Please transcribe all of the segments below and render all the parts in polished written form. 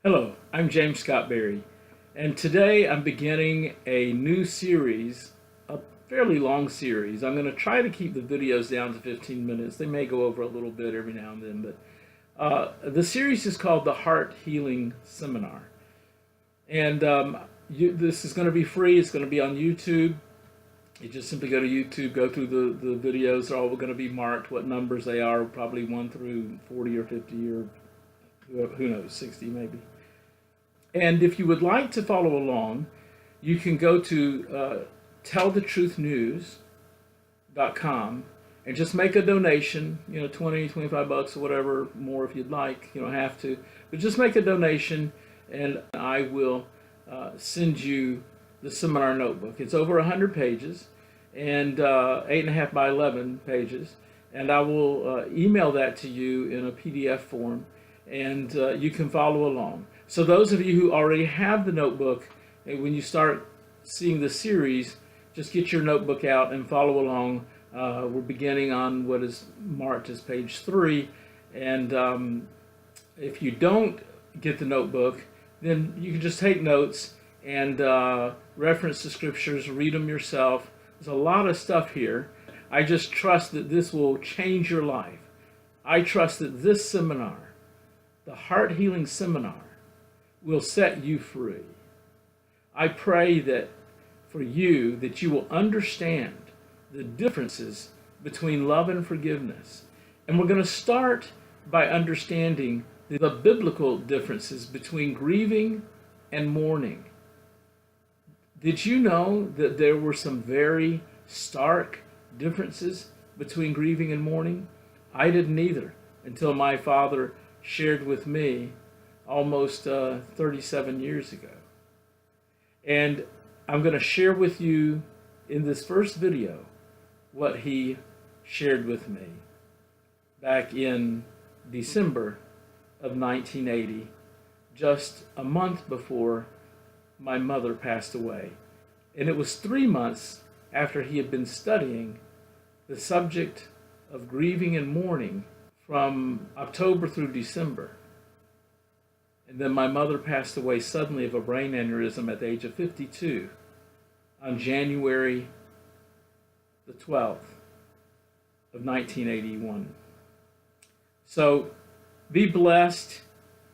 Hello, I'm James Scott Berry, and today I'm beginning a new series, a fairly long series. I'm going to try to keep the videos down to 15 minutes. They may go over a little bit every now and then, but the series is called the Heart Healing Seminar. And this is going to be free. It's going to be on YouTube. You just simply go to YouTube, go through the videos. They're all going to be marked what numbers they are, probably 1 through 40 or 50 or who knows, 60 maybe. And if you would like to follow along, you can go to tellthetruthnews.com and just make a donation, 20, 25 bucks or whatever, more if you'd like. You don't have to, but just make a donation and I will send you the seminar notebook. It's over 100 pages and 8.5 by 11 pages, and I will email that to you in a PDF form, and you can follow along. So those of you who already have the notebook, when you start seeing the series, just get your notebook out and follow along. We're beginning on what is marked as page 3, and if you don't get the notebook, then you can just take notes and reference the scriptures, read them yourself. There's a lot of stuff here. I just trust that this will change your life. I trust that this seminar, the Heart Healing Seminar, will set you free. I pray that for you, that you will understand the differences between love and forgiveness. And we're going to start by understanding the biblical differences between grieving and mourning. Did you know that there were some very stark differences between grieving and mourning? I didn't either until my father shared with me almost 37 years ago. And I'm going to share with you in this first video what he shared with me back in December of 1980, just a month before my mother passed away. And it was 3 months after he had been studying the subject of grieving and mourning from October through December. And then my mother passed away suddenly of a brain aneurysm at the age of 52 on January the 12th of 1981. So be blessed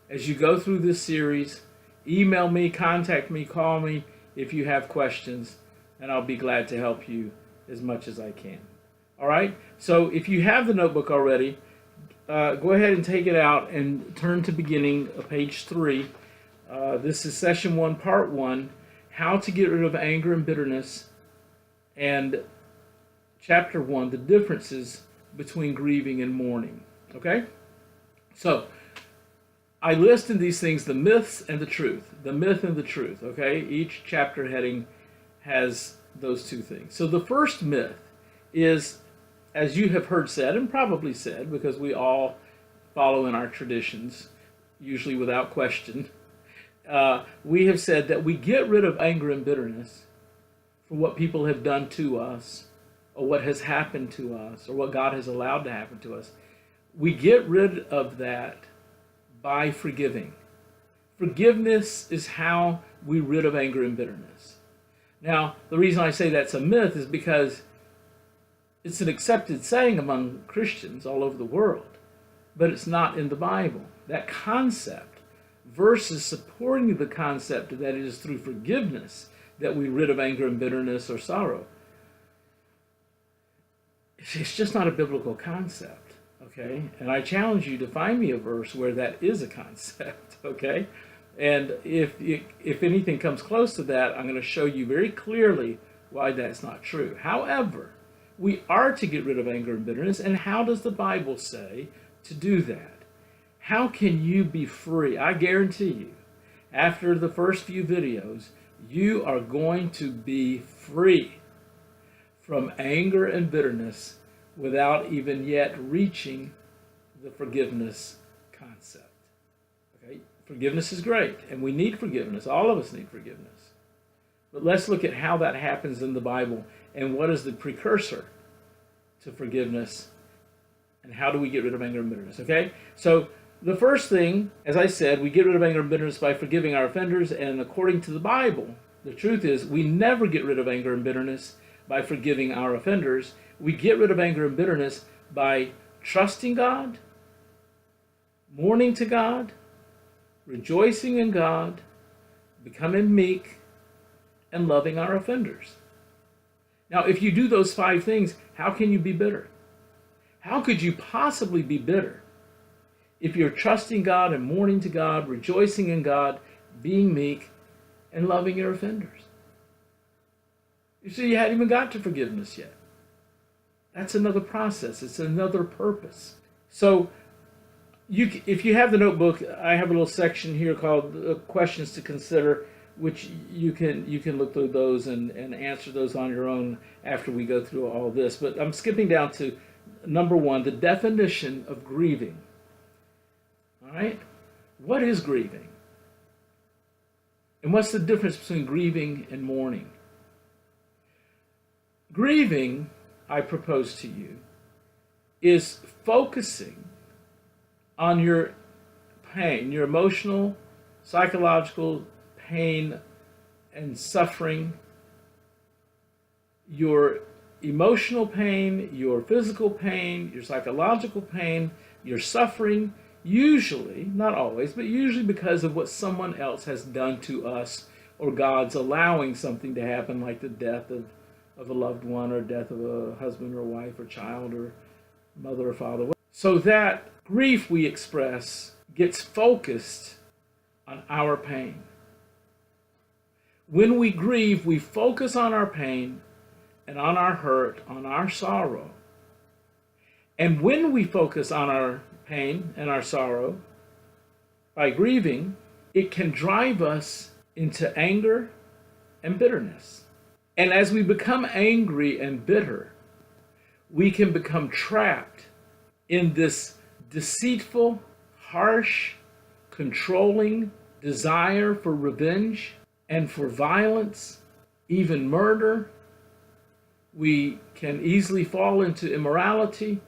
as you go through this series. Email me, contact me, call me if you have questions, and I'll be glad to help you as much as I can. All right? So if you have the notebook already, go ahead and take it out and turn to beginning of page 3. This is session 1, part 1, how to get rid of anger and bitterness, and chapter 1, the differences between grieving and mourning. Okay? So, I list in these things the myths and the truth. The myth and the truth, okay? Each chapter heading has those two things. So the first myth is, as you have heard said, and probably said, because we all follow in our traditions, usually without question, we have said that we get rid of anger and bitterness for what people have done to us, or what has happened to us, or what God has allowed to happen to us. We get rid of that by forgiving. Forgiveness is how we rid of anger and bitterness. Now, the reason I say that's a myth is because it's an accepted saying among Christians all over the world, but it's not in the Bible. That concept, versus supporting the concept that it is through forgiveness that we rid of anger and bitterness or sorrow, it's just not a biblical concept. Okay, and I challenge you to find me a verse where that is a concept. Okay, and if anything comes close to that, I'm going to show you very clearly why that's not true. However, we are to get rid of anger and bitterness, and how does the Bible say to do that? How can you be free? I guarantee you, after the first few videos, you are going to be free from anger and bitterness without even yet reaching the forgiveness concept. Okay? Forgiveness is great, and we need forgiveness. All of us need forgiveness. But let's look at how that happens in the Bible, and what is the precursor to forgiveness, and how do we get rid of anger and bitterness. Okay? So the first thing, as I said, we get rid of anger and bitterness by forgiving our offenders, and according to the Bible, the truth is we never get rid of anger and bitterness by forgiving our offenders. We get rid of anger and bitterness by trusting God, mourning to God, rejoicing in God, becoming meek, and loving our offenders. Now, if you do those 5 things, how can you be bitter? How could you possibly be bitter if you're trusting God and mourning to God, rejoicing in God, being meek, and loving your offenders? You see, you hadn't even got to forgiveness yet. That's another process. It's another purpose. So, if you have the notebook, I have a little section here called Questions to Consider, which you can look through those and answer those on your own after we go through all this. But I'm skipping down to number 1, the definition of grieving. All right? What is grieving? And what's the difference between grieving and mourning? Grieving, I propose to you, is focusing on your pain, your emotional, psychological pain and suffering, your emotional pain, your physical pain, your psychological pain, your suffering, usually, not always, but usually because of what someone else has done to us, or God's allowing something to happen, like the death of a loved one, or death of a husband or wife or child or mother or father. So that grief we express gets focused on our pain. When we grieve, we focus on our pain and on our hurt, on our sorrow. And when we focus on our pain and our sorrow by grieving, it can drive us into anger and bitterness. And as we become angry and bitter, we can become trapped in this deceitful, harsh, controlling desire for revenge and for violence, even murder. We can easily fall into immorality,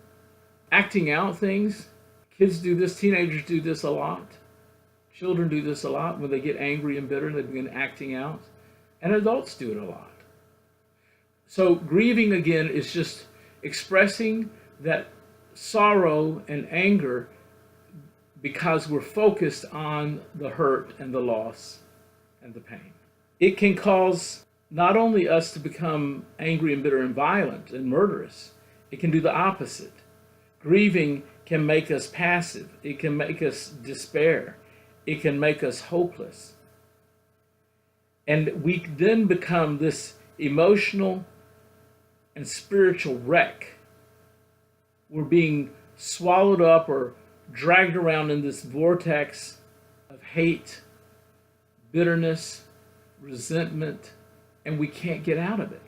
acting out things. Kids do this, teenagers do this a lot. Children do this a lot. When they get angry and bitter, they begin acting out. And adults do it a lot. So grieving, again, is just expressing that sorrow and anger because we're focused on the hurt and the loss and the pain. It can cause not only us to become angry and bitter and violent and murderous, it can do the opposite. Grieving can make us passive. It can make us despair. It can make us hopeless. And we then become this emotional and spiritual wreck. We're being swallowed up or dragged around in this vortex of hate, bitterness, resentment, and we can't get out of it.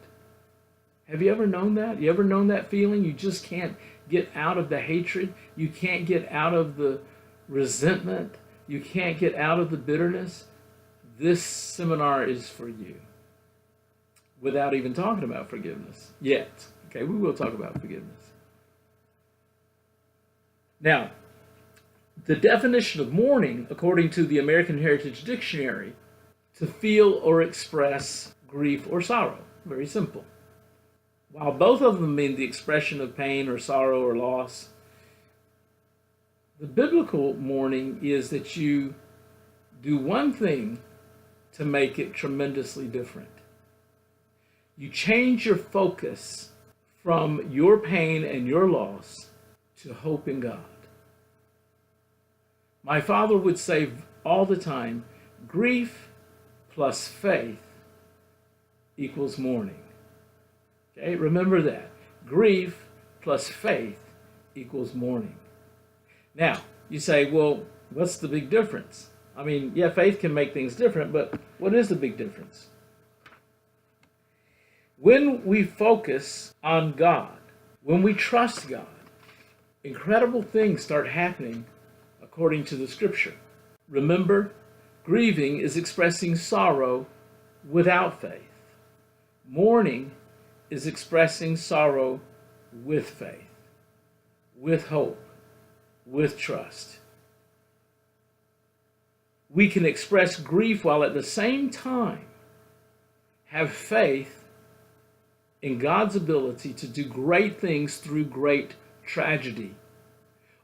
Have you ever known that? You ever known that feeling? You just can't get out of the hatred. You can't get out of the resentment. You can't get out of the bitterness. This seminar is for you. Without even talking about forgiveness yet. Okay, we will talk about forgiveness. Now, the definition of mourning, according to the American Heritage Dictionary, to feel or express grief or sorrow. Very simple. While both of them mean the expression of pain or sorrow or loss, the biblical mourning is that you do one thing to make it tremendously different. You change your focus from your pain and your loss to hope in God. My father would say all the time, grief plus faith equals mourning. Okay, remember that. Grief plus faith equals mourning. Now, you say, well, what's the big difference? I mean, yeah, faith can make things different, but what is the big difference? When we focus on God, when we trust God, incredible things start happening according to the scripture. Remember, grieving is expressing sorrow without faith. Mourning is expressing sorrow with faith, with hope, with trust. we can express grief while at the same time have faith in God's ability to do great things through great tragedy,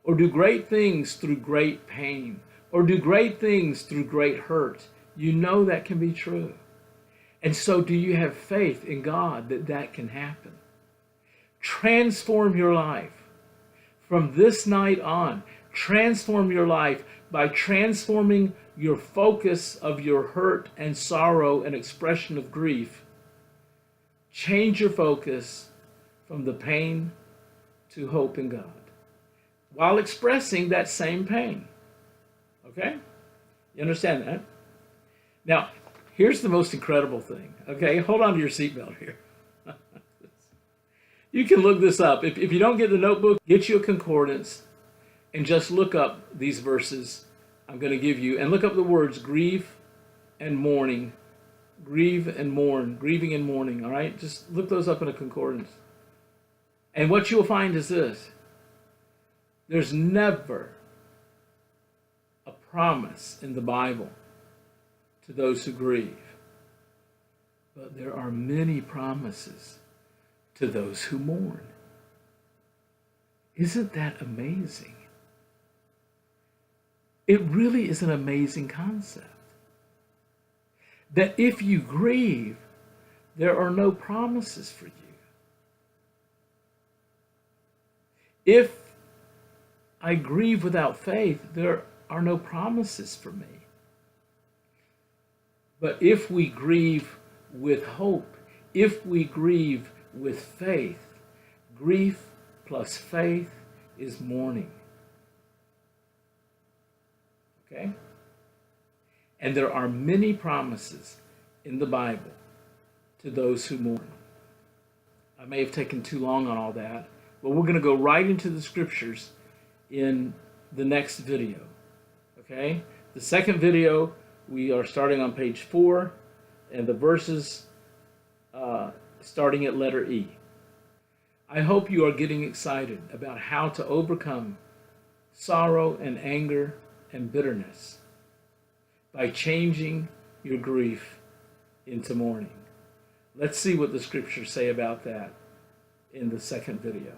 or do great things through great pain, or do great things through great hurt. You know that can be true. And so do you have faith in God that that can happen? Transform your life. From this night on, transform your life by transforming your focus of your hurt and sorrow and expression of grief. Change your focus from the pain to hope in God, while expressing that same pain. Okay? You understand that? Now, here's the most incredible thing. Okay? Hold on to your seatbelt here. You can look this up. If you don't get the notebook, get you a concordance and just look up these verses I'm going to give you, and look up the words grieve and mourning. Grieve and mourn. Grieving and mourning. All right? Just look those up in a concordance. And what you will find is this. There's never a promise in the Bible to those who grieve, but there are many promises to those who mourn. Isn't that amazing? It really is an amazing concept. That if you grieve, there are no promises for you. If I grieve without faith, there are no promises for me. But if we grieve with hope, if we grieve with faith, grief plus faith is mourning. Okay? And there are many promises in the Bible to those who mourn. I may have taken too long on all that, but we're going to go right into the scriptures in the next video. Okay? The second video, we are starting on page 4, and the verses starting at letter E. I hope you are getting excited about how to overcome sorrow and anger and bitterness by changing your grief into mourning. Let's see what the scriptures say about that in the second video.